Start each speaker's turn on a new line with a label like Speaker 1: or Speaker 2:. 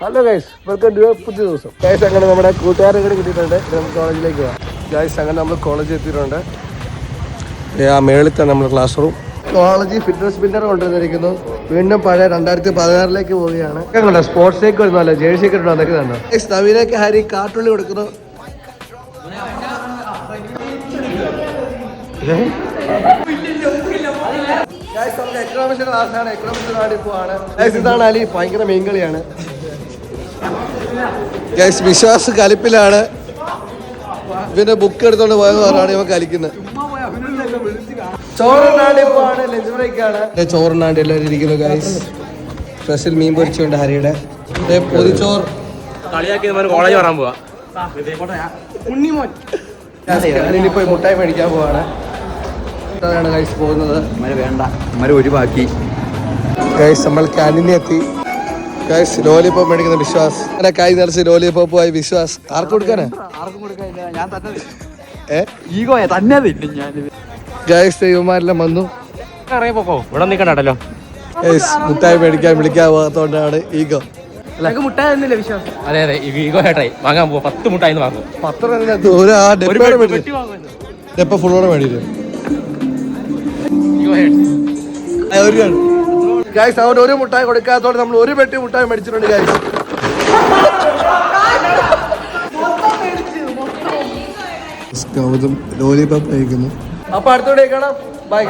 Speaker 1: Hello guys, welcome to പുതിയ ദിവസം. Guys അങ്ങനെ നമ്മുടെ കൂട്ടുകാരെ കൂടെ കിട്ടിയിട്ടുണ്ട്. നമുക്ക് കോളേജിലേക്ക് പോകാം. ഗൈസ് അങ്ങനെ നമ്മൾ കോളേജിൽ എത്തിയിട്ടുണ്ട്. ആ മേളിൽ തന്നെ നമ്മുടെ ക്ലാസ് റൂം. കോളേജ് ഫിറ്റ്നസ് പിന്നർ കൊണ്ടുവന്നിരിക്കുന്നു. വീണ്ടും പഴയ 2016 പോവുകയാണ്. സ്പോർട്സിലേക്ക് വരുന്നല്ലോ, ജേഴ്സി ഒക്കെ ഉണ്ടോ എന്നൊക്കെ കണ്ടോ. ഗൈസ് നവീനൊക്കെ ഹാരി കാർട്ടുള്ളി കൊടുക്കുന്നു. എക്കണോമിക്സിന്റെ ക്ലാസ്സാണ്. എക്കണോമിക്സ് നാടി പോവാണ്. ഇതാണ് അലി, ഭയങ്കര മീൻകളിയാണ്. ഗൈസ് വിശ്വാസ് കലിപ്പിലാണ്. ഇവന്റെ ബുക്ക് എടുത്തോണ്ട് പോയെന്ന് പറഞ്ഞാണ് ഇവൻ കളിക്കുന്നത്. ചോറുണ്ടാണ്ടി പോവാണ്, ലഞ്ച് ബ്രേക്കാണ്. ചോറുണ്ടാണ്ടി എല്ലാവരും ഇരിക്കുന്നു. ഗൈസ് സ്പെഷ്യൽ മീൻ പൊരിച്ചുകൊണ്ട് ഹരിയുടെ പൊതിച്ചോറ്
Speaker 2: കോളേജ് പറയാൻ പോവാ.
Speaker 1: പോയി മുട്ടായി മേടിക്കാൻ പോവാണ്. ഗൈസ് പോകുന്നത്
Speaker 2: വേണ്ട ഒഴിവാക്കി.
Speaker 1: ഗൈസ് നമ്മൾ ക്യാൻറ്റീനിൽ എത്തി. ഗൈസ് ലോലിപോപ്പ് മേടിക്കുന്ന വിശ്വാസ്. അങ്ങനെ കൈ നിറച്ച് ലോലിപോപ്പുമായി വിശ്വാസ്. ആർക്ക് കൊടുക്കാനാ? ഗൈസ് ദൈവമാരെല്ലാം വന്നു.
Speaker 2: ഇവിടെ നിൽക്കണ്ടല്ലോ.
Speaker 1: ഗൈസ് മുട്ടായി മേടിക്കാൻ വിളിക്കാൻ പോകാത്തോണ്ടാണ് ഈഗോ.
Speaker 2: അതെ അതെ, ഈഗോ ഏട്ടായി വാങ്ങാൻ പോവാ. 10 മുട്ടായി വാങ്ങും.
Speaker 1: 10 ഡെപ്പ ഫുള്ളോടെ മേടിയില്ലേ? ഗൈസ് അവൻ ഒരു മുട്ടായി കൊടുക്കാത്തോടെ നമ്മൾ ഒരു പെട്ടി മുട്ടായി മേടിച്ചിട്ടുണ്ട്. ഗൈസ് ഗൗതം ലോലിപോപ്പ് കഴിക്കുന്നു. അപ്പൊ അടുത്തോടെ കാണാം. ബൈ.